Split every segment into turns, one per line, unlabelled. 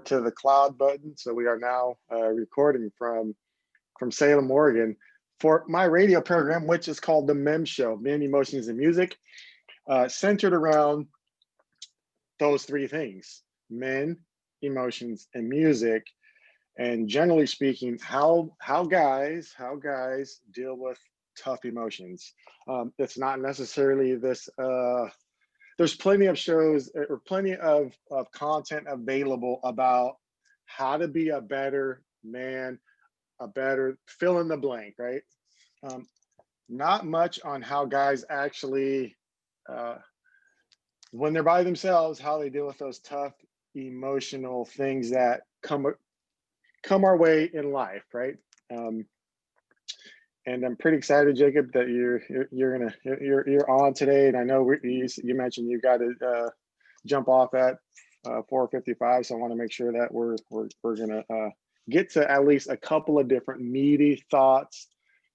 to the cloud button. So we are now recording from Salem, Oregon, for my radio program, which is called the MEM Show, Men, Emotions, and Music, centered around those three things: men, emotions, and music. And generally speaking, how guys deal with tough emotions. It's not necessarily this. There's plenty of shows or plenty of content available about how to be a better man, a better fill in the blank, right? Um, Not much on how guys actually, uh, when they're by themselves, how they deal with those tough emotional things that come our way in life, right? Um, and I'm pretty excited, Jacob, that you're on today. And I know you mentioned you got to jump off at 4:55, so I want to make sure that we're gonna get to at least a couple of different meaty thoughts,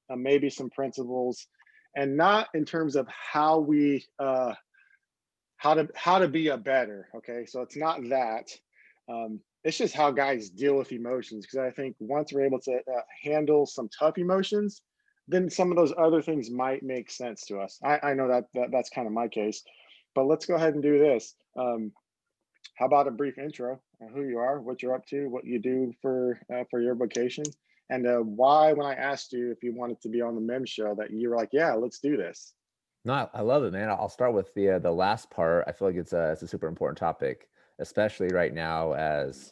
maybe some principles, and not in terms of how to be a better. Okay, so it's not that. It's just how guys deal with emotions, because I think once we're able to handle some tough emotions, then some of those other things might make sense to us. I know that's kind of my case, but let's go ahead and do this. How about a brief intro on who you are, what you're up to, what you do for your vocation, and why, when I asked you if you wanted to be on the MEM show, that you were like, yeah, let's do this.
No, I love it, man. I'll start with the last part. I feel like it's a super important topic, especially right now, as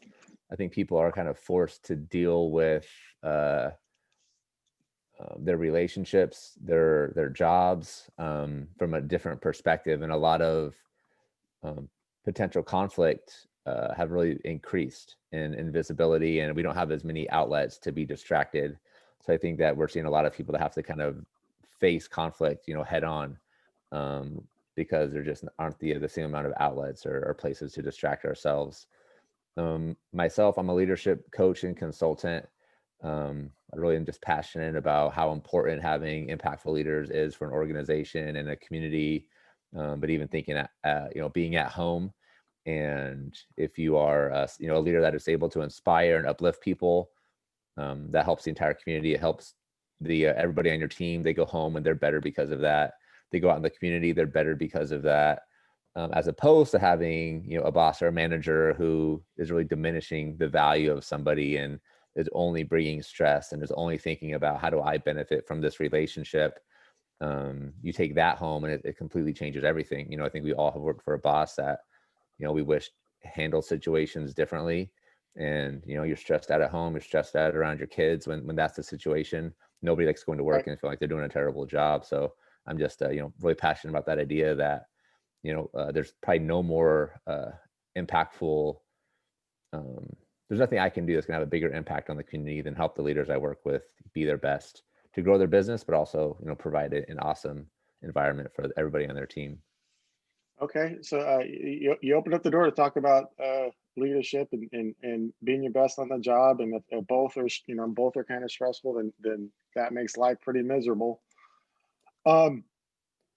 I think people are kind of forced to deal with uh, their relationships, their jobs, from a different perspective, and a lot of um, potential conflict have really increased in visibility, and we don't have as many outlets to be distracted. So I think that we're seeing a lot of people that have to kind of face conflict, head on, um, because there just aren't the same amount of outlets or places to distract ourselves. Myself, I'm a leadership coach and consultant. I really am just passionate about how important having impactful leaders is for an organization and a community. But even thinking being at home, and if you are, a leader that is able to inspire and uplift people, that helps the entire community. It helps the everybody on your team. They go home and they're better because of that. They go out in the community, they're better because of that. As opposed to having a boss or a manager who is really diminishing the value of somebody and is only bringing stress and is only thinking about how do I benefit from this relationship. You take that home and it completely changes everything. I think we all have worked for a boss that we wish handled situations differently. And you're stressed out at home, you're stressed out around your kids when that's the situation. Nobody likes going to work
Right.
and feel like they're doing a terrible job. So I'm just really passionate about that idea that there's probably no more impactful. Um, there's nothing I can do that's going to have a bigger impact on the community than help the leaders I work with be their best to grow their business, but also provide an awesome environment for everybody on their team.
Okay, so you opened up the door to talk about leadership and being your best on the job, and if both are kind of stressful, then that makes life pretty miserable. Um,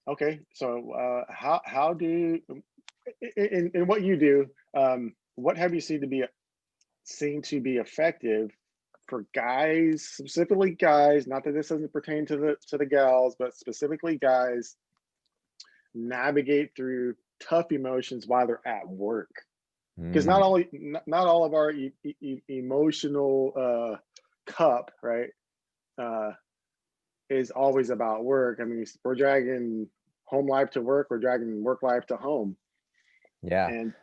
okay, so how do in what you do, what have you seen to be effective for guys, specifically guys? Not that this doesn't pertain to the gals, but specifically guys navigate through tough emotions while they're at work, because
Mm,
not all of our emotional cup, right, uh, is always about work. I mean, we're dragging home life to work, we're dragging work life to home,
yeah.
and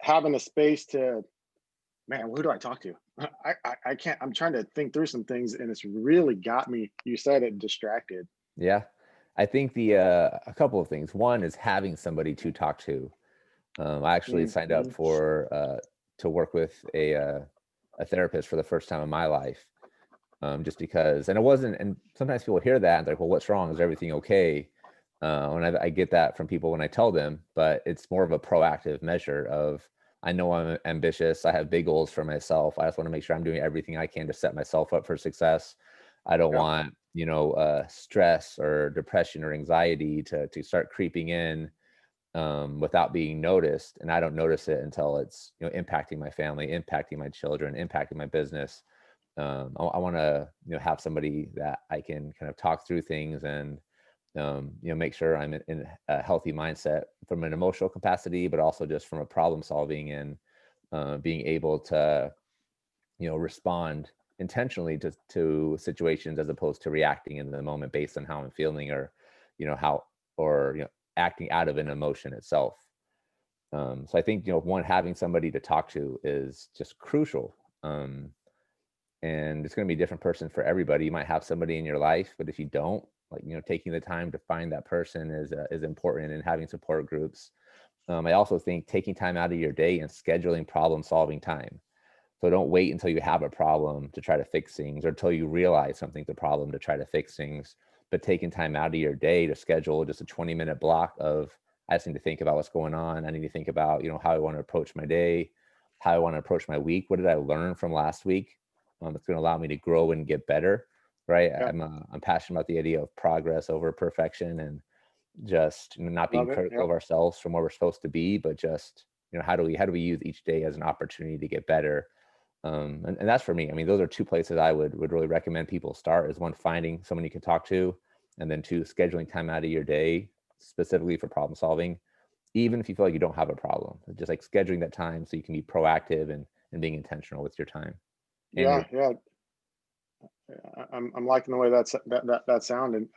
having a space to, man, who do I talk to? I can't. I'm trying to think through some things, and it's really got me. You said it, distracted.
Yeah. I think a couple of things. One is having somebody to talk to. I actually signed up
Mhm.
for to work with a therapist for the first time in my life, just because. And it wasn't. And sometimes people hear that and they're like, "Well, what's wrong? Is everything okay?" And I get that from people when I tell them, but it's more of a proactive measure of I know I'm ambitious. I have big goals for myself. I just want to make sure I'm doing everything I can to set myself up for success. I don't
Yeah.
want stress or depression or anxiety to start creeping in without being noticed, and I don't notice it until it's, impacting my family, impacting my children, impacting my business. I want to, have somebody that I can kind of talk through things and, make sure I'm in a healthy mindset from an emotional capacity, but also just from a problem solving and being able to, respond intentionally to situations as opposed to reacting in the moment based on how I'm feeling, or, how, or, acting out of an emotion itself. So I think, one, having somebody to talk to is just crucial. And it's going to be a different person for everybody. You might have somebody in your life, but if you don't, like, taking the time to find that person is important, and having support groups. I also think taking time out of your day and scheduling problem solving time. So don't wait until you have a problem to try to fix things, or until you realize something's a problem to try to fix things. But taking time out of your day to schedule just a 20-minute block of, I just need to think about what's going on. I need to think about, how I want to approach my day, how I want to approach my week. What did I learn from last week? It's going to allow me to grow and get better. Right.
Yeah,
I'm passionate about the idea of progress over perfection, and just, not being
love it.
critical
Yep.
of ourselves from where we're supposed to be, but just, how do we use each day as an opportunity to get better? And that's for me. I mean, those are two places I would really recommend people start: is one, finding someone you can talk to, and then two, scheduling time out of your day specifically for problem solving, even if you feel like you don't have a problem. Just like scheduling that time so you can be proactive and being intentional with your time and your.
Yeah, yeah. I'm liking the way that sounded.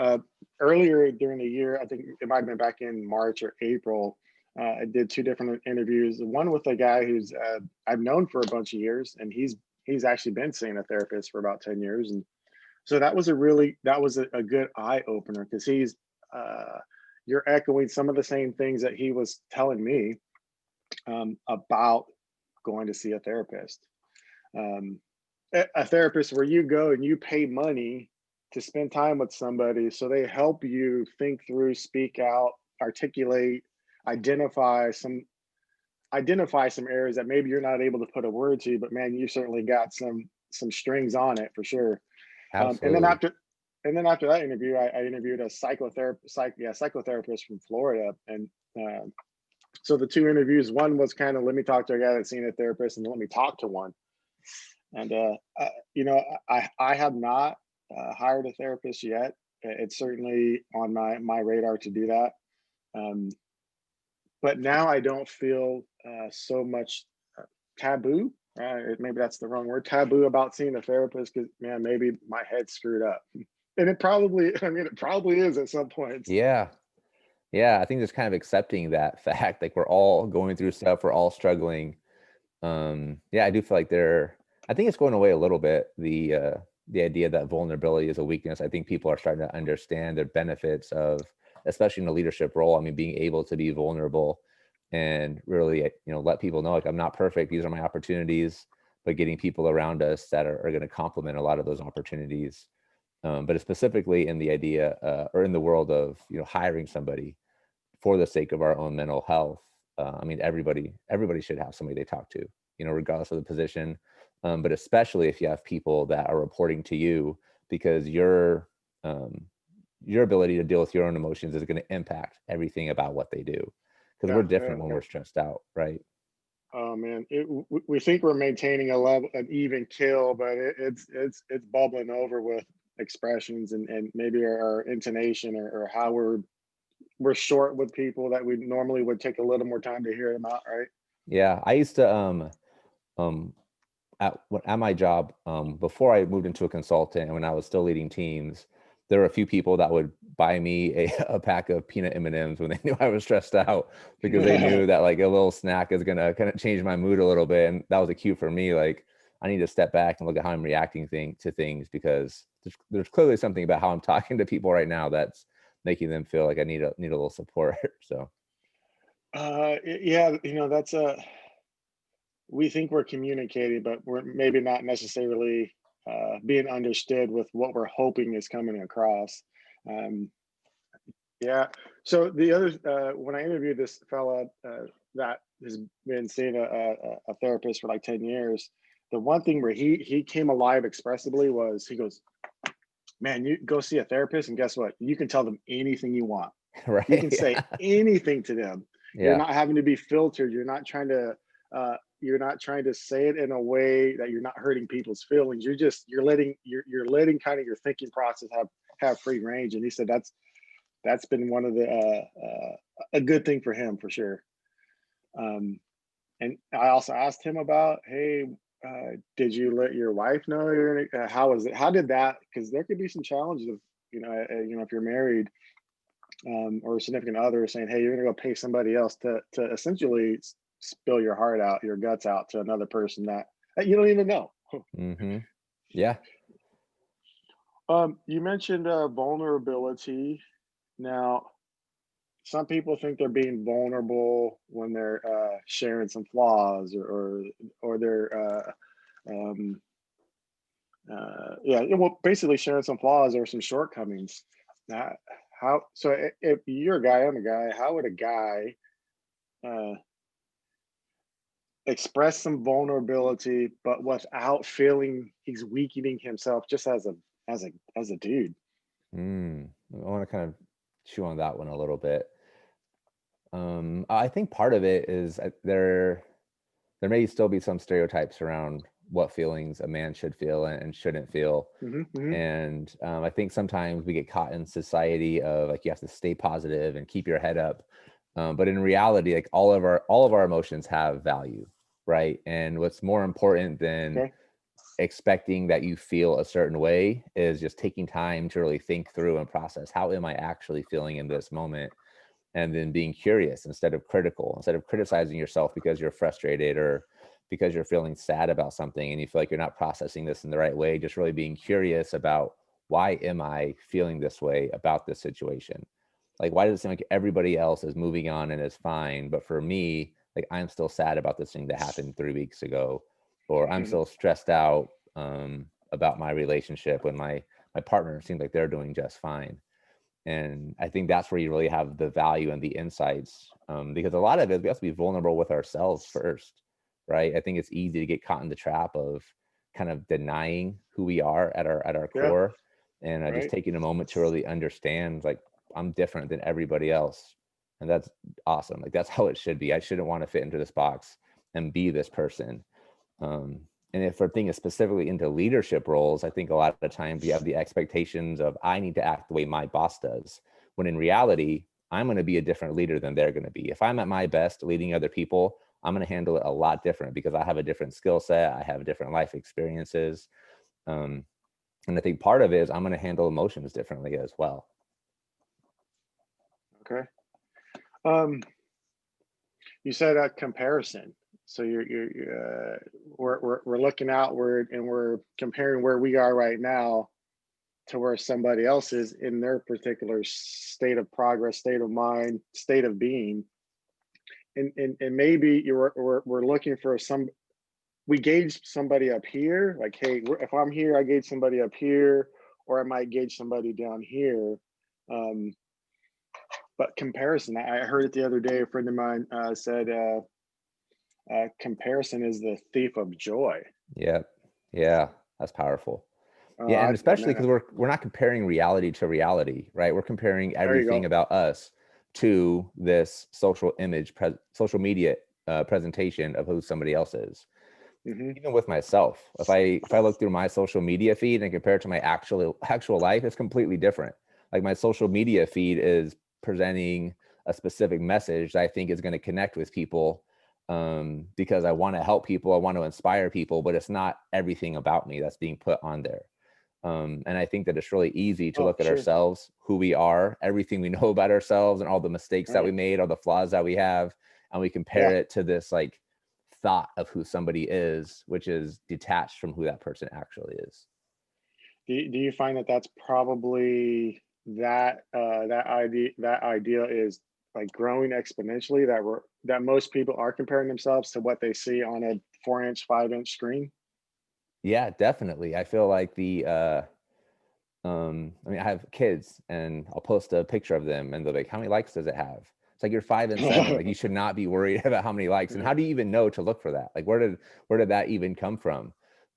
Earlier during the year, I think it might have been back in March or April. I did two different interviews. One with a guy who's I've known for a bunch of years, and he's actually been seeing a therapist for about 10 years, and so that was a good eye opener, because uh, you're echoing some of the same things that he was telling me about going to see a therapist. Um, a therapist where you go and you pay money to spend time with somebody, so they help you think through, speak out, articulate, identify some identify some areas that maybe you're not able to put a word to, but man, you certainly got some strings on it for sure. um, and then
Absolutely.
after and then after that interview, I interviewed a psychotherapist from Florida. And so the two interviews, one was kind of, let me talk to a guy that's seen a therapist, and let me talk to one. And I have not hired a therapist yet. It's certainly on my radar to do that. Um, but now I don't feel so much taboo. Maybe that's the wrong word. Taboo about seeing a therapist, because man, maybe my head's screwed up, and it probably. I mean, it probably is at some points.
Yeah. Yeah. I think just kind of accepting that fact, like we're all going through stuff, we're all struggling. Yeah, I do feel like I think it's going away a little bit. The idea that vulnerability is a weakness. I think people are starting to understand the benefits of, especially in a leadership role. I mean, being able to be vulnerable and really, let people know, like, I'm not perfect. These are my opportunities, but getting people around us that are going to complement a lot of those opportunities. But it's specifically in the idea, or in the world of, hiring somebody for the sake of our own mental health. I mean, everybody should have somebody they talk to, regardless of the position. But especially if you have people that are reporting to you, because your ability to deal with your own emotions is going to impact everything about what they do. Because we're
Yeah, yeah,
different when
yeah.
we're stressed out, right?
Oh man, we think we're maintaining a level, an even kill, but it's bubbling over with expressions, and maybe our intonation, or how we're short with people that we normally would take a little more time to hear them out, right?
Yeah, I used to um at my job, before I moved into a consultant, and when I was still leading teams, there were a few people that would buy me a pack of peanut M&Ms when they knew I was stressed out, because they knew that like a little snack is gonna kind of change my mood a little bit, and that was a cue for me. Like, I need to step back and look at how I'm reacting to things, because there's clearly something about how I'm talking to people right now that's making them feel like I need a little support. So
yeah, that's a we think we're communicating, but we're maybe not necessarily being understood with what we're hoping is coming across. Um, yeah. So the other, when I interviewed this fella that has been seeing a therapist for like 10 years, the one thing where he came alive expressively was, he goes, "Man, you go see a therapist, and guess what? You can tell them anything you want. You
right.
can say anything to them." You're
Yeah.
not having to be filtered. You're not trying to say it in a way that you're not hurting people's feelings. You're letting kind of your thinking process have free range. And he said that's been one of the a good thing for him for sure. Um, and I also asked him about, hey, did you let your wife know how was it? How did that? Because there could be some challenges of, if you're married, or a significant other saying, hey, you're going to go pay somebody else to essentially spill your heart out, your guts out to another person that you don't even know.
Hmm. Yeah.
You mentioned vulnerability. Now, some people think they're being vulnerable when they're sharing some flaws or they're um, well, basically sharing some flaws or some shortcomings. Now, if you're a guy, I'm a guy. How would a guy uh, express some vulnerability, but without feeling he's weakening himself just as a dude?
I want to kind of chew on that one a little bit. I think part of it is there may still be some stereotypes around what feelings a man should feel and shouldn't feel.
Hmm. Hmm.
And I think sometimes we get caught in society of like you have to stay positive and keep your head up. But in reality, like all of our emotions have value, right? And what's more important than
Okay.
expecting that you feel a certain way is just taking time to really think through and process how am I actually feeling in this moment, and then being curious instead of critical, instead of criticizing yourself because you're frustrated or because you're feeling sad about something and you feel like you're not processing this in the right way. Just really being curious about why am I feeling this way about this situation? Like, why does it seem like everybody else is moving on and is fine, but for me, like I'm still sad about this thing that happened 3 weeks ago, or I'm
Hmm.
still stressed out about my relationship when my partner seems like they're doing just fine. And I think that's where you really have the value and the insights, because a lot of it we have to be vulnerable with ourselves first, right? I think it's easy to get caught in the trap of kind of denying who we are at our
Yeah.
core, and just
Right.
taking a moment to really understand like I'm different than everybody else, and that's awesome. Like that's how it should be. I shouldn't want to fit into this box and be this person. um, and if we're thinking specifically into leadership roles, I think a lot of the times we have the expectations of I need to act the way my boss does, when in reality, I'm going to be a different leader than they're going to be. If I'm at my best leading other people, I'm going to handle it a lot different because I have a different skill set. I have different life experiences. Um, and I think part of it is I'm going to handle emotions differently as well.
Okay. Um, you said a comparison. So we're looking outward and we're comparing where we are right now to where somebody else is in their particular state of progress, state of mind, state of being. And maybe we're looking for we gauge somebody up here, like, hey, if I'm here, I gauge somebody up here, or I might gauge somebody down here. Um, but comparison, I heard it the other day. A friend of mine said, comparison is the thief of joy.
Yeah. Yeah. That's powerful.
Uh,
Yeah,
I,
and especially
man,
because we're not comparing reality to reality, right? We're comparing
there you
everything
go.
about us to this social media presentation of who somebody else is.
Hmm.
Even with myself, if I look through my social media feed and compare it to my actual life, it's completely different. Like my social media feed is presenting a specific message that I think is going to connect with people, because I want to help people, I want to inspire people, but it's not everything about me that's being put on there. And I think that it's really easy to
Oh,
look at
sure.
ourselves, who we are, everything we know about ourselves, and all the mistakes that we
Right.
made, all the flaws that we have, and we compare
Yeah.
it to this like thought of who somebody is, which is detached from who that person actually is.
Do you find that that's probably that idea is like growing exponentially, that most people are comparing themselves to what they see on a 4-inch, 5-inch screen?
Yeah, definitely. I feel like I mean, I have kids and I'll post a picture of them and they're like, how many likes does it have? It's like you're 5 and 7. Like you should not be worried about how many likes. And how do you even know to look for that? Like where did that even come from?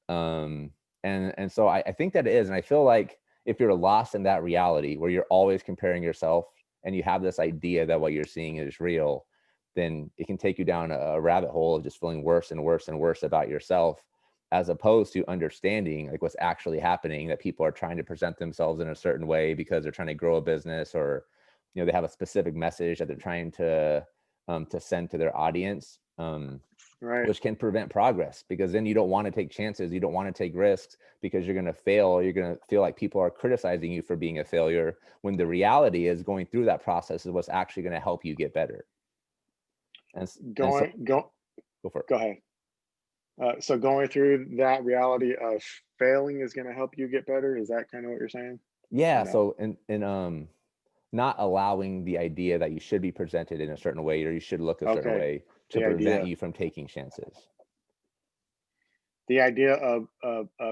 Um, and so I think that it is. And I feel like if you're lost in that reality where you're always comparing yourself and you have this idea that what you're seeing is real, then it can take you down a rabbit hole of just feeling worse and worse and worse about yourself, as opposed to understanding like what's actually happening, that people are trying to present themselves in a certain way because they're trying to grow a business, or they have a specific message that they're trying to send to their audience,
Right.
which can prevent progress, because then you don't want to take chances, you don't want to take risks, because you're going to fail, you're going to feel like people are criticizing you for being a failure, when the reality is going through that process is what's actually going to help you get better. And so
Go
go for it.
go ahead. So going through that reality of failing is going to help you get better. Is that kind of what you're saying? Or
Yeah,
no?
so in not allowing the idea that you should be presented in a certain way or you should look a certain
Okay.
way to
The
prevent
idea,
you from taking chances.
the idea of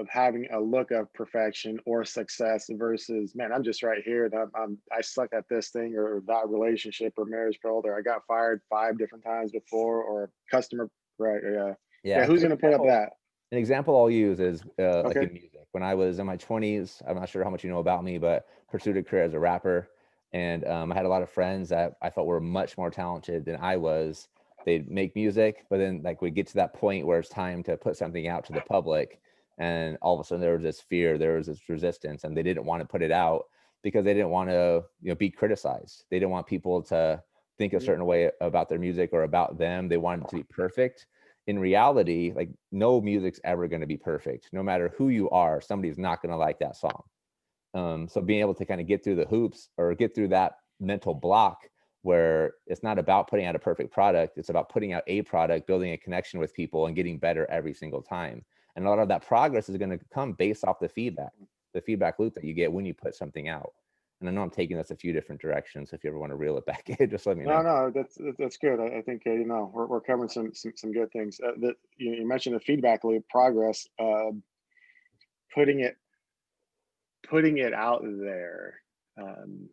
having a look of perfection or success versus, man, I'm just right here. That I suck at this thing, or that relationship or marriage failed, or I got fired 5 different times before, or customer. Right. Yeah. Yeah.
Yeah,
Who's going to put up that?
an example I'll use is like
Okay.
in music. When I was in my 20s, I'm not sure how much you know about me, but pursued a career as a rapper. And I had a lot of friends that I felt were much more talented than I was. They'd make music, but then like we get to that point where it's time to put something out to the public. And all of a sudden there was this fear, there was this resistance, and they didn't want to put it out because they didn't want to, be criticized. They didn't want people to think a
Mhm.
certain way about their music or about them. They wanted it to be perfect. In reality, like no music's ever going to be perfect. No matter who you are, somebody's not going to like that song. So being able to kind of get through the hoops or get through that mental block where it's not about putting out a perfect product, it's about putting out a product, building a connection with people, and getting better every single time. And a lot of that progress is going to come based off the feedback loop that you get when you put something out. And I know I'm taking this a few different directions. If you ever want to reel it back in, just let me
No,
know.
no, that's good. I think we're covering some good things. That you mentioned the feedback loop, progress, putting it putting it out there. Um,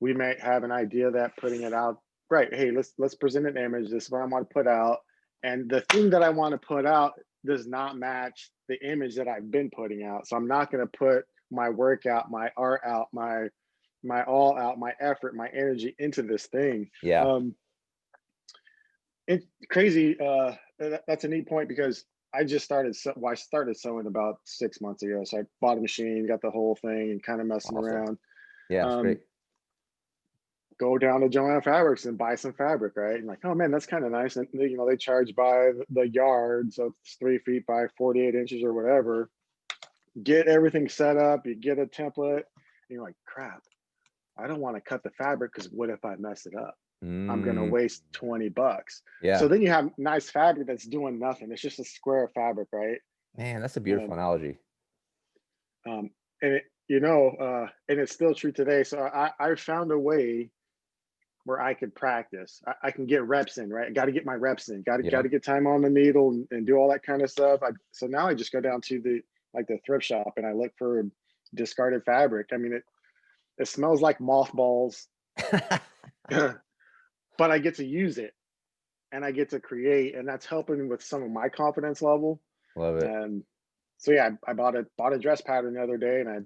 we may have an idea that putting it out, right? Hey, let's present an image. This is what I want to put out, and the thing that I want to put out does not match the image that I've been putting out. So I'm not going to put my work out, my art out, my all out, my effort, my energy into this thing.
Yeah.
Um, it's crazy. That's a neat point because I just started. Well, I started sewing about 6 months ago. So I bought a machine, got the whole thing, and kind of messing
Awesome.
around.
Yeah, it's
Um,
great.
Go down to Joanna Fabrics and buy some fabric, right? And like, oh man, that's kind of nice. And they charge by the yard, so it's 3 feet by 48 inches or whatever. Get everything set up. You get a template. And you're like, crap. I don't want to cut the fabric because what if I mess it up? I'm gonna
Mm,
waste $20. So
yeah.
then you have nice fabric that's doing nothing. It's just a square of fabric, right?
Man, that's a beautiful
And
analogy.
um, and and it's still true today. So I found a way where I could practice. I can get reps in, right? I got to get my reps in. Got
Yeah.
to get time on the needle and do all that kind of stuff. So now I just go down to the thrift shop and I look for discarded fabric. I mean, it smells like mothballs, but I get to use it and I get to create, and that's helping with some of my confidence level.
Love it.
And so yeah, I bought a dress pattern the other day, and I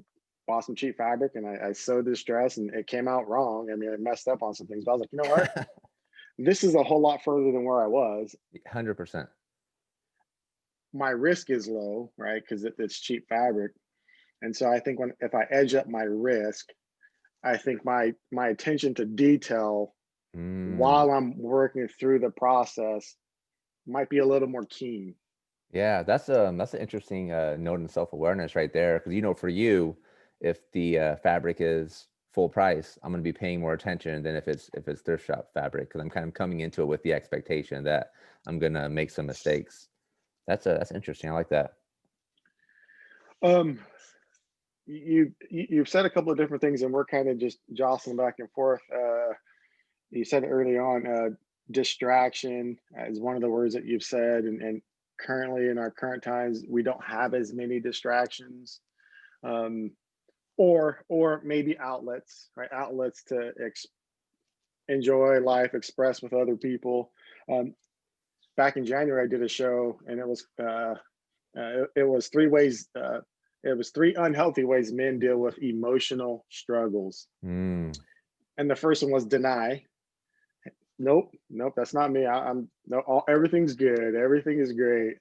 bought some cheap fabric, and I sewed this dress, and it came out wrong. I mean, I messed up on some things, but I was like, you know what? This is a whole lot further than where I was.
100%.
My risk is low, right? Because it's cheap fabric, and so I think when if I edge up my risk, I think my attention to detail
Mm,
while I'm working through the process might be a little more keen.
yeah, that's an interesting note in self-awareness right there. Because for you, if the fabric is full price, I'm going to be paying more attention than if it's thrift shop fabric, because I'm kind of coming into it with the expectation that I'm gonna make some mistakes. That's interesting. I like that.
Um, you've said a couple of different things, and we're kind of just jostling back and forth. You said early on, distraction is one of the words that you've said, and currently in our current times, we don't have as many distractions, um, or maybe outlets, right? Outlets to enjoy life, express with other people. Um, Back in January, I did a show, and it was 3 ways. It was 3 unhealthy ways men deal with emotional struggles,
Mm,
and the first one was deny. nope, that's not me. I'm no, everything's good. Everything is great.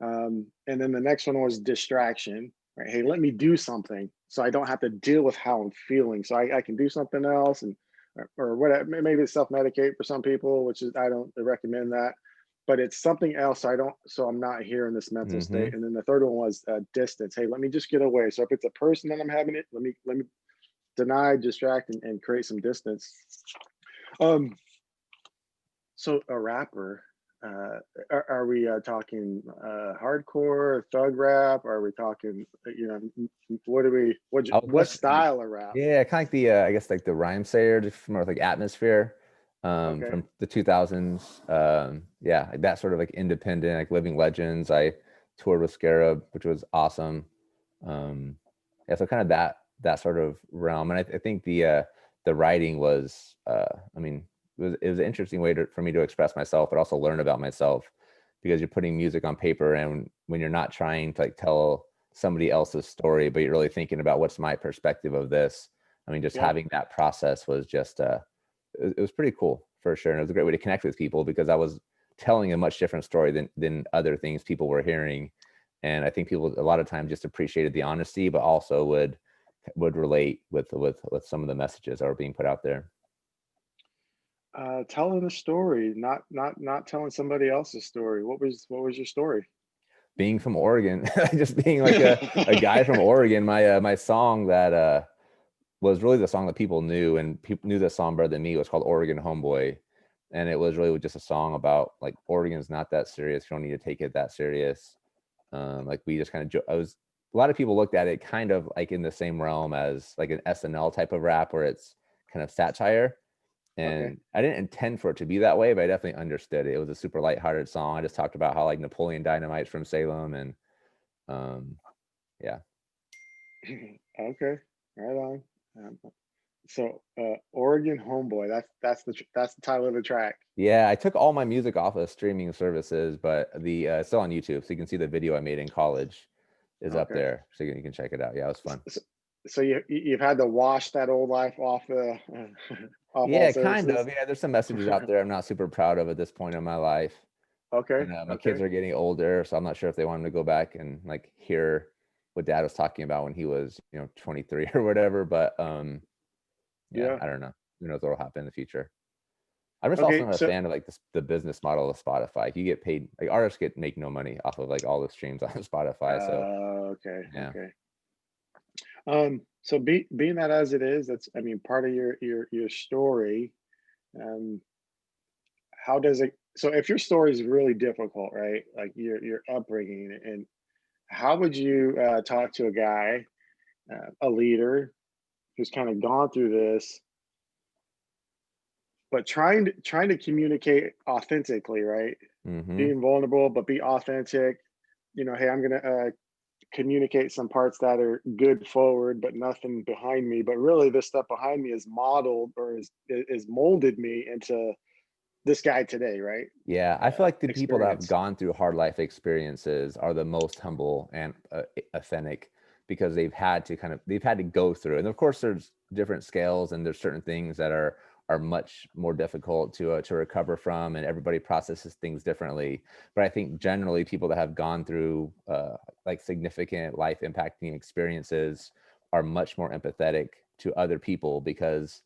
And then the next one was distraction. Right? Hey, let me do something so I don't have to deal with how I'm feeling. So I can do something else and or whatever. Maybe it's self-medicate for some people, which is I don't recommend that. But it's something else. So I'm not here in this mental state.
Hmm.
And then the third one was distance. Hey, let me just get away. So if it's a person that I'm having it, let me deny, distract, and create some distance. Um, so a rapper, are we talking hardcore thug rap? Are we talking, what are we,
I was
what
listening, like,
style of rap?
yeah, kind of like the I guess like the rhyme sayer, just more like atmosphere,
Okay.
from the 2000s. Yeah, like that sort of like independent, like living legends. I toured with Scarab, which was awesome. Yeah, so kind of that sort of realm, and I think the writing was, I mean, it was an interesting way for me to express myself, but also learn about myself, because you're putting music on paper, and when you're not trying to like tell somebody else's story, but you're really thinking about what's my perspective of this. I mean, just
Yeah.
having that process was just it was pretty cool for sure, and it was a great way to connect with people because I was telling a much different story than other things people were hearing. And I think people a lot of times just appreciated the honesty, but also would relate with some of the messages that were being put out there.
Telling a story, not telling somebody else's story. What was your story?
Being from Oregon, just being like a guy from Oregon, my song that was really the song that people knew, and people knew the song better than me, was called Oregon Homeboy. And it was really just a song about like Oregon's not that serious. You don't need to take it that serious. Like we just kind of, I was, a lot of people looked at it kind of like in the same realm as like an SNL type of rap where it's kind of satire.
Okay.
And I didn't intend for it to be that way, but I definitely understood it. It was a super lighthearted song. I just talked about how like Napoleon Dynamite's from Salem, and um, yeah.
Okay. Right on. So Oregon Homeboy. That's the title of the track.
Yeah, I took all my music off of streaming services, but the it's still on YouTube, so you can see the video I made in college is up
Okay.
there, so you can check it out. Yeah, it was fun.
So, so you've had to wash that old life off the off all
Yeah, kind
surfaces.
of. Yeah, there's some messages out there I'm not super proud of at this point in my life,
Okay.
and my kids
Okay.
are getting older, so I'm not sure if they want them to go back and like hear what Dad was talking about when he was 23 or whatever. But yeah,
Yeah.
I don't know. Who knows what'll happen in the future. I'm just also
Okay.
not a
So
fan of like the business model of Spotify. If you get paid, like artists make no money off of like all the streams on Spotify. So
okay.
yeah.
Okay. So being that as it is, that's I mean part of your story. Um, how does it? So if your story is really difficult, right? Like your upbringing, and how would you talk to a guy, a leader who's kind of gone through this, but trying to communicate authentically, right?
Hmm.
Being vulnerable, but be authentic. Hey, I'm gonna communicate some parts that are good forward, but nothing behind me. But really, this stuff behind me is modeled or is molded me into this guy today, right?
Yeah, I feel like the people that have
Experience.
gone through hard life experiences are the most humble and authentic, because they've had to go through. And of course, there's different scales, and there's certain things that are much more difficult to recover from, and everybody processes things differently. But I think generally, people that have gone through like significant life impacting experiences are much more empathetic to other people, because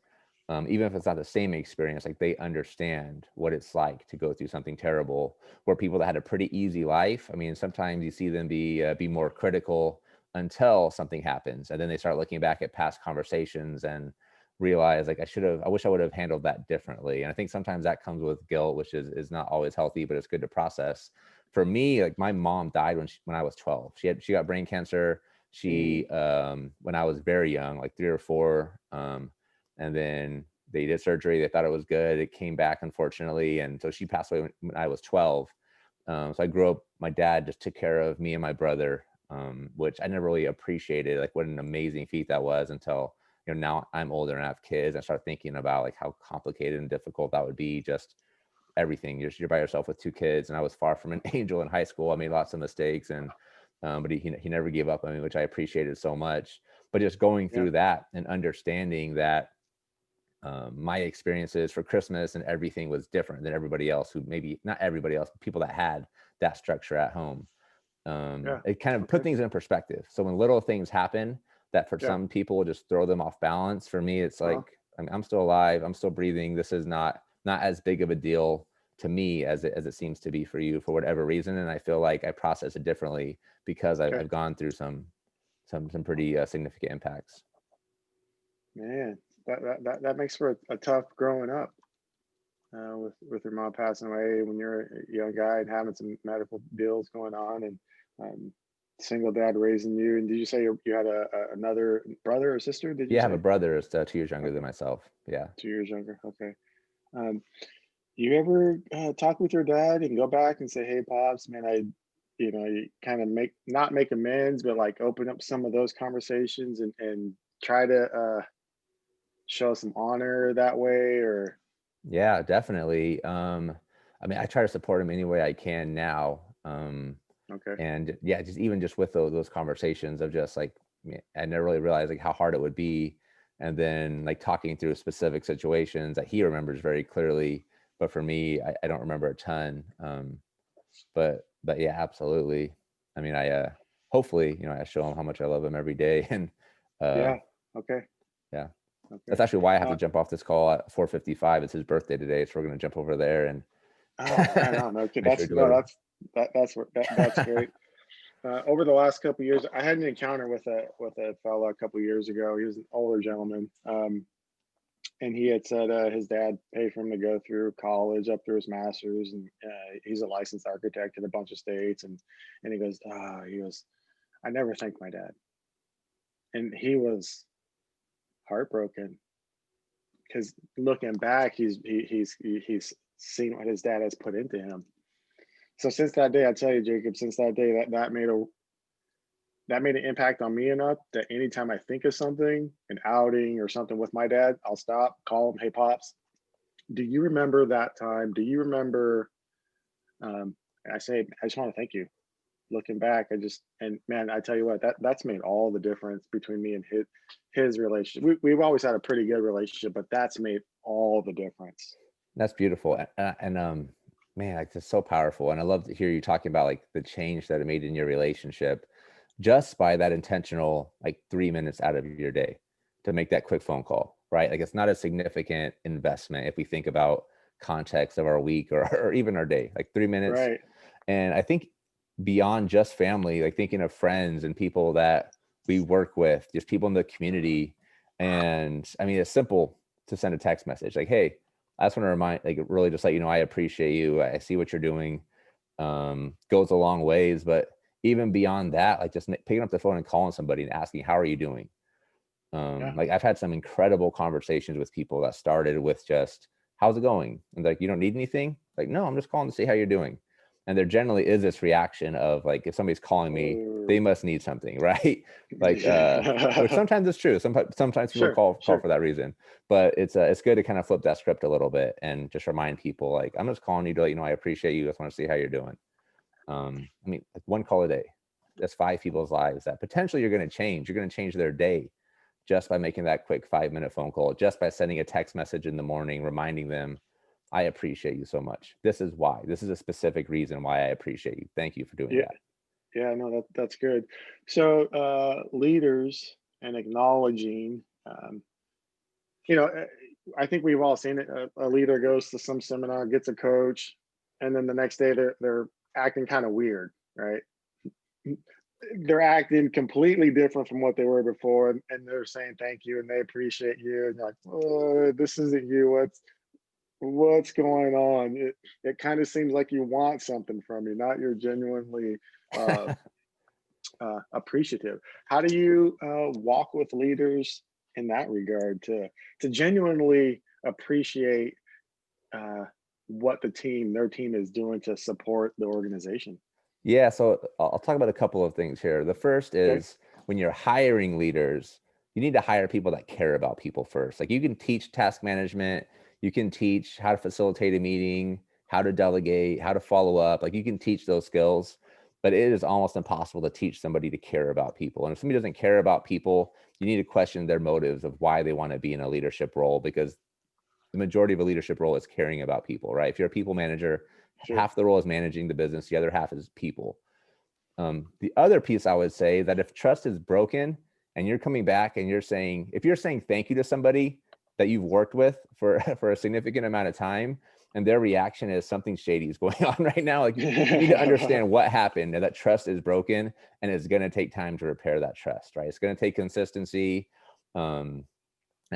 even if it's not the same experience, like they understand what it's like to go through something terrible. Where people that had a pretty easy life, I mean, sometimes you see them be more critical until something happens, and then they start looking back at past conversations and realize like I wish I would have handled that differently. And I think sometimes that comes with guilt, which is not always healthy, but it's good to process. For me, like my mom died when I was 12. She got brain cancer.
Mm,
She when I was very young, like 3 or 4. And then they did surgery. They thought it was good. It came back, unfortunately, and so she passed away when I was 12. So I grew up. My dad just took care of me and my brother, which I never really appreciated. Like what an amazing feat that was until now I'm older and I have kids. I start thinking about like how complicated and difficult that would be. Just everything. You're by yourself with 2 kids, and I was far from an angel in high school. I made lots of mistakes, and but he never gave up on me, which I appreciated so much. But just going
yeah.
through that and understanding that my experiences for Christmas and everything was different than everybody else who maybe not everybody else, but people that had that structure at home.
Yeah.
It kind of put
Okay.
things in perspective. So when little things happen that for
Yeah.
some people just throw them off balance, for me, it's
Uh-huh.
like, I mean, I'm still alive. I'm still breathing. This is not as big of a deal to me as it seems to be for you for whatever reason. And I feel like I process it differently because
Okay.
I've gone through some pretty significant impacts.
Man, that makes for a tough growing up. With your mom passing away when you're a young guy and having some medical bills going on, and um, single dad raising you. And did you say you had another brother or sister? Did you
Yeah, I have a
say?
brother who's 2 years younger than
Okay,
myself. Yeah.
2 years younger. Okay. Um, you ever talk with your dad and go back and say, "Hey, pops, man, you kind of not make amends, but like open up some of those conversations and try to show some honor that way?" Or
Yeah, definitely. I mean, I try to support him any way I can now.
okay,
And yeah, just even just with those conversations of just like, I never really realized like how hard it would be. And then like talking through specific situations that he remembers very clearly. But for me, I don't remember a ton. But yeah, absolutely. I mean, hopefully, I show him how much I love him every day. And uh,
yeah, okay,
yeah,
okay.
that's actually why I have to
Uh,
jump off this call at 4:55. It's his birthday today. So we're going to jump over there and
Oh, right on. Okay,
make sure
that's
we
no,
deliver.
that's great. Over the last couple of years, I had an encounter with a fellow a couple of years ago. He was an older gentleman, and he had said his dad paid for him to go through college, up through his master's, and he's a licensed architect in a bunch of states. And he goes, I never thanked my dad, and he was heartbroken because looking back, he's seen what his dad has put into him. So since that day, I tell you, Jacob, since that day, that made an impact on me enough that anytime I think of something, an outing or something with my dad, I'll stop, call him, hey pops, do you remember that time? Do you remember? And I say, I just want to thank you. Looking back, and man, I tell you what, that's made all the difference between me and his relationship. We've always had a pretty good relationship, but that's made all the difference.
That's beautiful. And man, it's just so powerful. And I love to hear you talking about like the change that it made in your relationship just by that intentional, like 3 minutes out of your day to make that quick phone call, right? Like it's not a significant investment if we think about context of our week or, or even our day, like 3 minutes.
Right.
And I think beyond just family, like thinking of friends and people that we work with, just people in the community. And I mean, it's simple to send a text message like, hey, I just want to remind, like, really just let you know, I appreciate you. I see what you're doing. Goes a long ways. But even beyond that, like just picking up the phone and calling somebody and asking, how are you doing?
Yeah.
Like I've had some incredible conversations with people that started with just, how's it going? And like, you don't need anything? Like, no, I'm just calling to see how you're doing. And there generally is this reaction of like, if somebody's calling me, they
Oh.
must need something, right? Like, which sometimes it's true. Sometimes people
Sure.
call
Sure.
for that reason, but it's good to kind of flip that script a little bit and just remind people like, I'm just calling you to let you know I appreciate you. I just want to see how you're doing. I mean, like one call a day, that's 5 people's lives that potentially you're going to change. You're going to change their day just by making that quick 5 minute phone call, just by sending a text message in the morning, reminding them, I appreciate you so much. This is why. This is a specific reason why I appreciate you. Thank you for doing
Yeah.
that.
Yeah. No, that's good. So leaders and acknowledging, you know, I think we've all seen it. A leader goes to some seminar, gets a coach, and then the next day they're acting kind of weird, right? They're acting completely different from what they were before, and they're saying thank you and they appreciate you, and you're like, oh, this isn't you. What's going on? It kind of seems like you want something from me, not you're genuinely uh, appreciative. How do you walk with leaders in that regard to genuinely appreciate uh, what their team is doing to support the organization?
Yeah, so I'll talk about a couple of things here. The first
Okay.
is when you're hiring leaders, you need to hire people that care about people first. Like you can teach task management, you can teach how to facilitate a meeting, how to delegate, how to follow up. Like you can teach those skills, but it is almost impossible to teach somebody to care about people. And if somebody doesn't care about people, you need to question their motives of why they want to be in a leadership role because the majority of a leadership role is caring about people, right? If you're a people manager,
Sure.
half the role is managing the business, the other half is people. The other piece I would say that if trust is broken and you're coming back and if you're saying thank you to somebody that you've worked with for for a significant amount of time, and their reaction is something shady is going on right now, like you need to understand what happened and that trust is broken, and it's going to take time to repair that trust, right? It's going to take consistency. And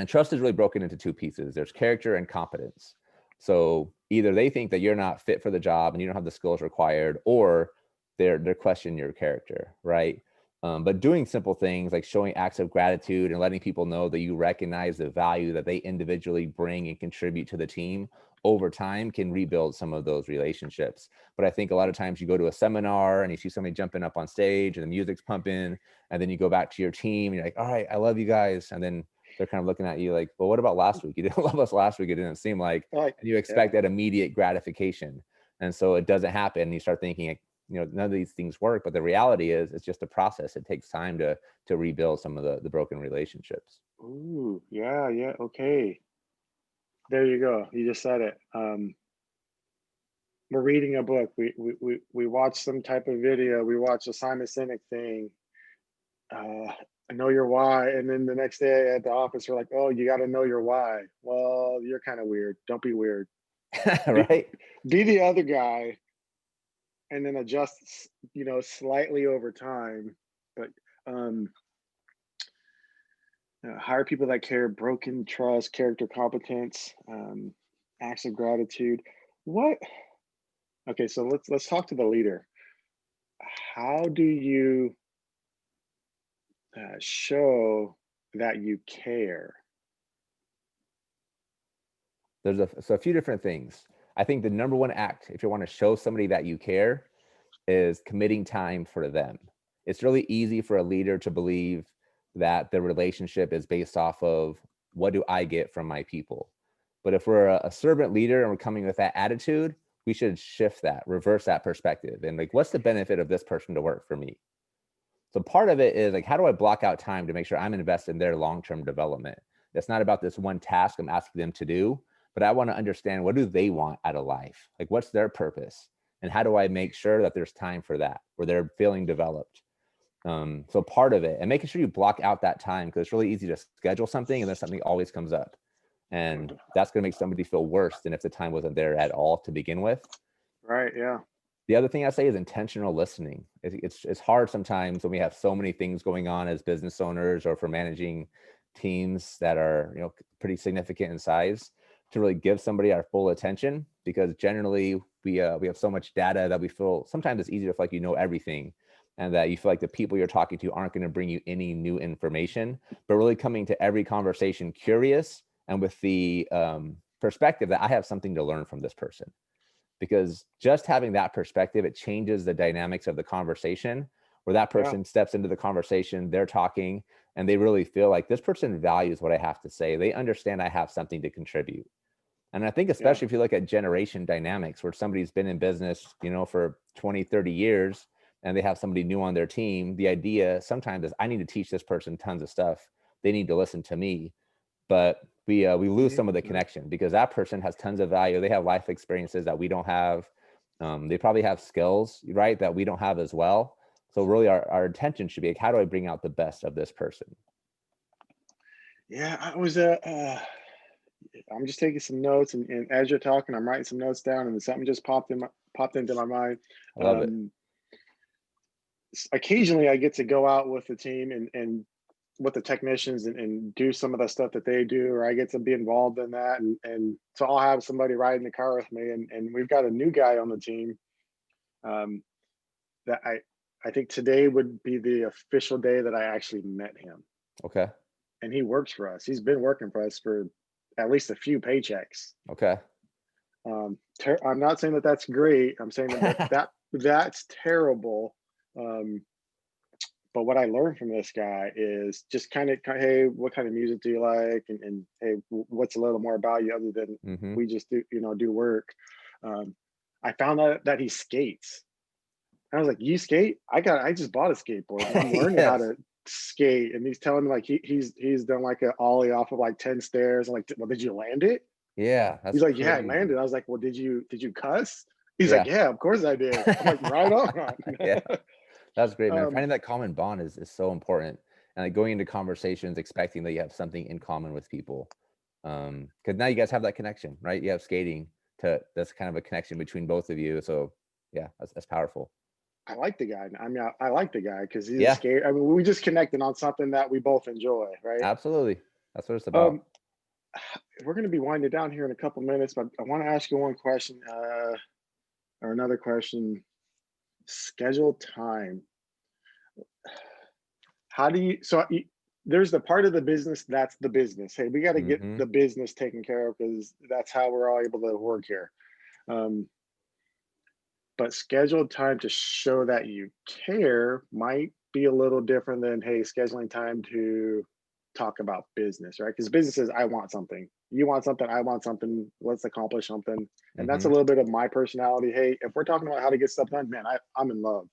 trust is really broken into two pieces. There's character and competence. So either they think that you're not fit for the job and you don't have the skills required, or they're questioning your character, right? But doing simple things like showing acts of gratitude and letting people know that you recognize the value that they individually bring and contribute to the team over time can rebuild some of those relationships. But I think a lot of times you go to a seminar and you see somebody jumping up on stage and the music's pumping, and then you go back to your team and you're like, all right, I love you guys. And then they're kind of looking at you like, well, what about last week? You didn't love us last week. It didn't seem like,
Like,
and you expect that immediate gratification. And so it doesn't happen. And you start thinking, like, none of these things work. But the reality is it's just a process. It takes time to rebuild some of the broken relationships.
ooh, yeah, yeah, okay. There you go. You just said it. We're reading a book. We watch some type of video. We watch a Simon Sinek thing. I know your why, and then the next day at the office, we're like, "Oh, you got to know your why." Well, you're kind of weird. Don't be weird. Be,
Right?
be the other guy, and then adjust, slightly over time. But um, hire people that care, broken trust, character competence, acts of gratitude. What? Okay, so let's talk to the leader. How do you show that you care?
There's a few different things. I think the number one act, if you want to show somebody that you care, is committing time for them. It's really easy for a leader to believe that the relationship is based off of what do I get from my people. But if we're a servant leader and we're coming with that attitude, we should shift that, reverse that perspective. And like, what's the benefit of this person to work for me? So part of it is like, how do I block out time to make sure I'm invested in their long-term development? It's not about this one task I'm asking them to do, but I want to understand, what do they want out of life? Like, what's their purpose? And how do I make sure that there's time for that, where they're feeling developed? So part of it, and making sure you block out that time, because it's really easy to schedule something and then something always comes up. And that's going to make somebody feel worse than if the time wasn't there at all to begin with.
Right, yeah.
The other thing I say is intentional listening. It's hard sometimes when we have so many things going on as business owners or for managing teams that are pretty significant in size, to really give somebody our full attention, because generally we have so much data that we feel sometimes it's easy to feel like everything, and that you feel like the people you're talking to aren't going to bring you any new information, but really coming to every conversation curious and with the perspective that I have something to learn from this person. Because just having that perspective, it changes the dynamics of the conversation, where that person steps into the conversation, they're talking, and they really feel like this person values what I have to say. They understand I have something to contribute. And I think especially if you look at generation dynamics, where somebody's been in business, for 20, 30 years, and they have somebody new on their team, the idea sometimes is I need to teach this person tons of stuff. They need to listen to me. But we lose some of the connection, because that person has tons of value. They have life experiences that we don't have. They probably have skills, right, that we don't have as well. So really our attention should be like, how do I bring out the best of this person?
Yeah, I'm just taking some notes, and as you're talking, I'm writing some notes down, and then something just popped into my mind.
I love it.
Occasionally I get to go out with the team and with the technicians, and do some of the stuff that they do, or I get to be involved in that. And so I'll have somebody ride in the car with me, and we've got a new guy on the team, um, that I think today would be the official day that I actually met him.
Okay.
And he works for us. He's been working for us for at least a few paychecks.
Okay.
I'm not saying that that's great. I'm saying that's terrible. Um, but what I learned from this guy is just kind of, hey, what kind of music do you like? And hey, what's a little more about you other than we just do work. I found out that he skates. I was like, you skate? I just bought a skateboard, and I'm learning how to skate. And he's telling me like he's done like an ollie off of like 10 stairs. I'm like, well, did you land it?
Yeah,
He's
that's
like, yeah, I
crazy.
landed. I was like, well, did you cuss? He's like,
Yeah.
yeah, of course I did. I'm like, right on.
Yeah, that's great, man.
um,
Finding that common bond is so important, and like going into conversations expecting that you have something in common with people, because now you guys have that connection, right? You have skating to that's kind of a connection between both of you. So yeah, that's powerful.
I like the guy. I mean, I like the guy because he's a
Yeah,
skater. I mean, we just connected on something that we both enjoy, right?
absolutely. That's what it's about.
Um, we're going to be winding down here in a couple minutes, but I want to ask you one question, or another question. Schedule time. How do you? There's the part of the business that's the business. Hey, we got to get
Hmm.
the business taken care of because that's how we're all able to work here. Um, but scheduled time to show that you care might be a little different than, hey, scheduling time to talk about business, right? Because business is, I want something, you want something, I want something, let's accomplish something. And that's a
Hmm.
little bit of my personality. Hey, if we're talking about how to get stuff done, man, I'm in love.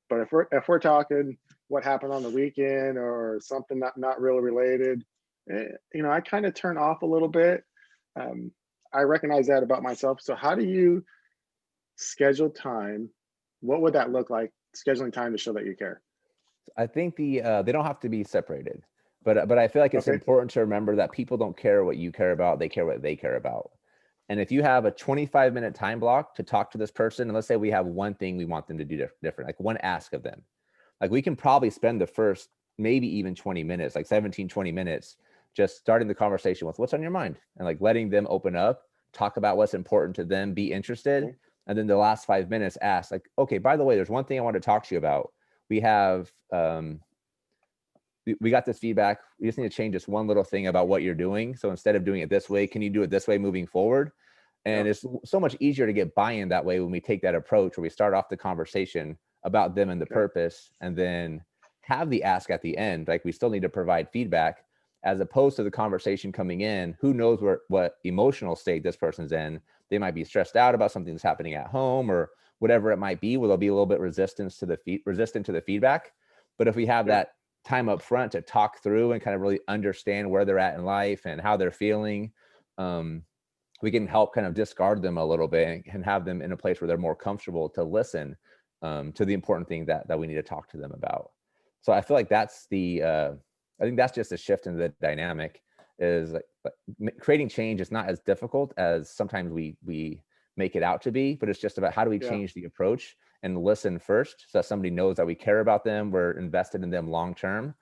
But if we're talking what happened on the weekend or something not really related, I kind of turn off a little bit. um, I recognize that about myself. So how do you schedule time? What would that look like? Scheduling time to show that you care.
I think they don't have to be separated, but I feel like it's
Okay.
important to remember that people don't care what you care about; they care what they care about. And if you have a 25-minute time block to talk to this person, and let's say we have one thing we want them to do different, like one ask of them, like we can probably spend the first maybe even 20 minutes, like 17, 20 minutes, just starting the conversation with what's on your mind and like letting them open up, talk about what's important to them, be interested.
Okay.
And then the last 5 minutes ask, like, okay, by the way, there's one thing I want to talk to you about. We have, we got this feedback. We just need to change this one little thing about what you're doing. So instead of doing it this way, can you do it this way moving forward?
Yeah.
And it's so much easier to get buy-in that way when we take that approach where we start off the conversation about them and the
Okay.
purpose and then have the ask at the end. Like we still need to provide feedback as opposed to the conversation coming in. Who knows what emotional state this person's in? They might be stressed out about something that's happening at home or whatever it might be, where there'll be a little bit resistant to the feedback. But if we have
Yeah.
that time up front to talk through and kind of really understand where they're at in life and how they're feeling, um, we can help kind of discard them a little bit and have them in a place where they're more comfortable to listen to the important thing that we need to talk to them about. So I feel like that's I think that's just a shift in the dynamic is like creating change is not as difficult as sometimes we make it out to be, but it's just about how do we
Yeah.
change the approach and listen first so that somebody knows that we care about them, we're invested in them long term,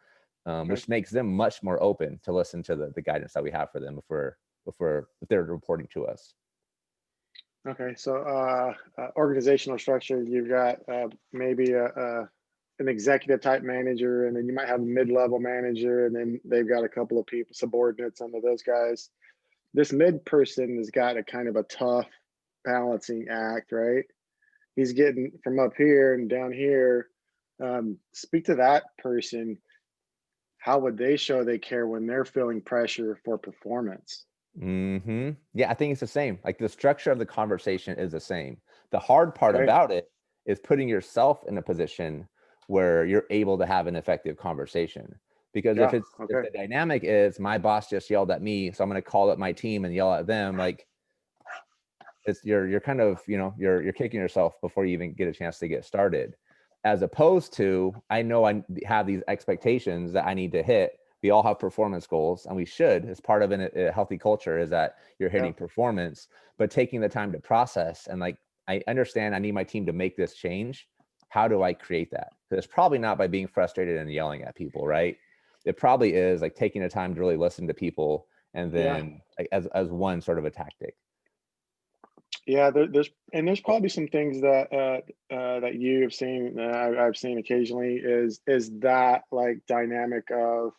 Okay.
which makes them much more open to listen to the guidance that we have for them if they're reporting to us.
Okay. So organizational structure, you've got maybe an executive type manager, and then you might have a mid-level manager, and then they've got a couple of people subordinates under those guys. This mid person has got a kind of a tough balancing act, right? He's getting from up here and down here. Speak to that person. How would they show they care when they're feeling pressure for performance?
Yeah, I think it's the same. Like the structure of the conversation is the same. The hard part
Okay.
about it is putting yourself in a position where you're able to have an effective conversation. Because
Yeah.
if
Okay.
the dynamic is my boss just yelled at me, so I'm going to call up my team and yell at them, like it's you're kind of you're kicking yourself before you even get a chance to get started, as opposed to I know I have these expectations that I need to hit. We all have performance goals and we should, as part of a healthy culture, is that you're
Yeah.
hitting performance, but taking the time to process and like I understand I need my team to make this change. How do I create that? Because it's probably not by being frustrated and yelling at people, right? It probably is like taking the time to really listen to people and
Yeah.
then like, as one sort of a tactic.
Yeah. There's probably some things that you have seen, I've seen occasionally, is that like dynamic of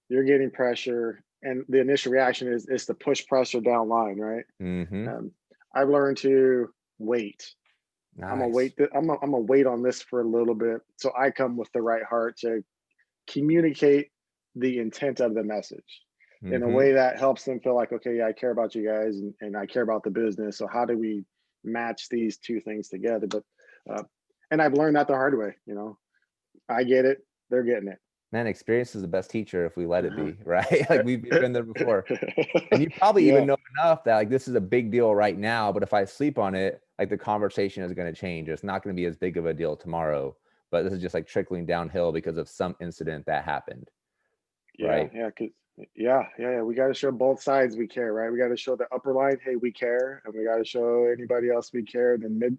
you're getting pressure and the initial reaction is to push pressure down line, right?
Hmm.
um, I've learned to wait.
Nice.
I'm gonna wait on this for a little bit so I come with the right heart to communicate the intent of the message in a
Hmm.
way that helps them feel like, okay, yeah, I care about you guys, and I care about the business. So how do we match these two things together? But uh, and I've learned that the hard way. I get it, they're getting it.
Man, experience is the best teacher if we let it be, right? Like we've been there before. And you probably
Yeah,
even know enough that like this is a big deal right now, but if I sleep on it, like the conversation is going to change. It's not going to be as big of a deal tomorrow, but this is just like trickling downhill because of some incident that happened,
yeah,
right?
yeah, 'cause yeah. We got to show both sides we care, right? We got to show the upper line, hey, we care, and we got to show anybody else we care. Then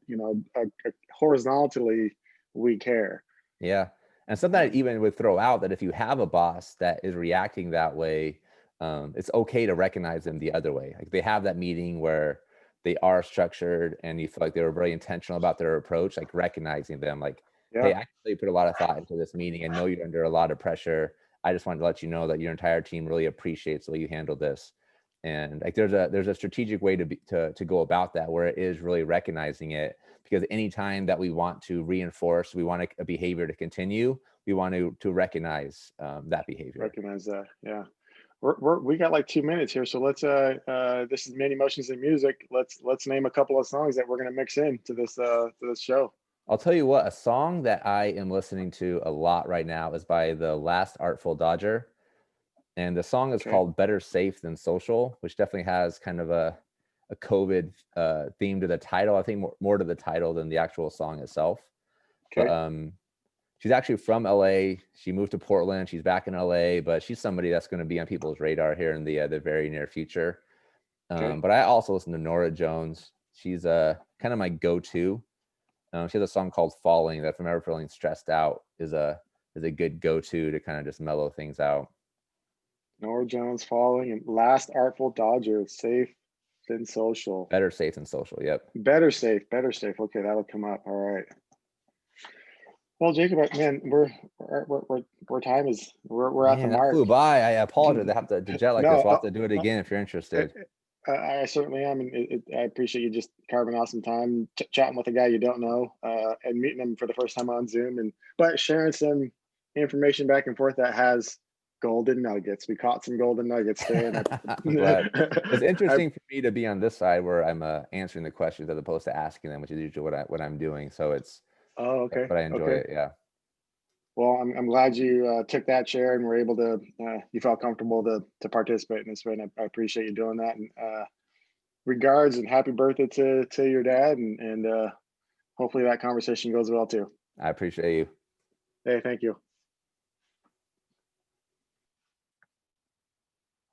horizontally, we care.
Yeah. And something I
Um,
even would throw out that if you have a boss that is reacting that way, it's okay to recognize them the other way. Like they have that meeting where they are structured and you feel like they were very intentional about their approach, like recognizing them, like, hey,
yeah,
I actually put a lot of thought into this meeting. I know you're under a lot of pressure. I just wanted to let you know that your entire team really appreciates the way you handled this. And like there's a strategic way to go about that where it is really recognizing it, because anytime that we want to reinforce, we want a behavior to continue, we want to recognize that behavior.
recognize that. Yeah. We got like 2 minutes here, so let's this is many emotions in music. Let's name a couple of songs that we're gonna mix in to this show.
I'll tell you what, a song that I am listening to a lot right now is by the Last Artful Dodger. And the song is
Okay.
called Better Safe Than Social, which definitely has kind of a COVID theme to the title. I think more to the title than the actual song itself. But
Okay.
she's actually from LA. She moved to Portland. She's back in LA, but she's somebody that's going to be on people's radar here in the very near future.
Okay.
But I also listen to Nora Jones. She's kind of my go-to. She has a song called "Falling" that, if I'm ever feeling stressed out, is a good go-to to kind of just mellow things out.
Nora Jones falling and last artful Dodger safe than social.
Better safe than social. Yep.
Better safe. Better safe. Okay, that'll come up. All right. Well, Jacob, man, we're time is we're at the
Man, that flew
mark.
by. I apologize. I have to jet like
No,
this. We'll have to do it again if you're
uh,
interested.
I certainly am, and I appreciate you just carving out some time, chatting with a guy you don't know, and meeting him for the first time on Zoom, and but sharing some information back and forth that has golden nuggets. We caught some golden nuggets there, and
I'm glad. It's
I
interesting for me to be on this side where I'm answering the questions as opposed to asking them, which is usually what I'm doing. So
oh, okay,
but I enjoy
okay.
it. Yeah,
Well, I'm glad you took that chair and were able to. You felt comfortable to participate in this way, and I appreciate you doing that. And regards and happy birthday to your dad, and hopefully that conversation goes well too.
I appreciate you.
Hey, thank you.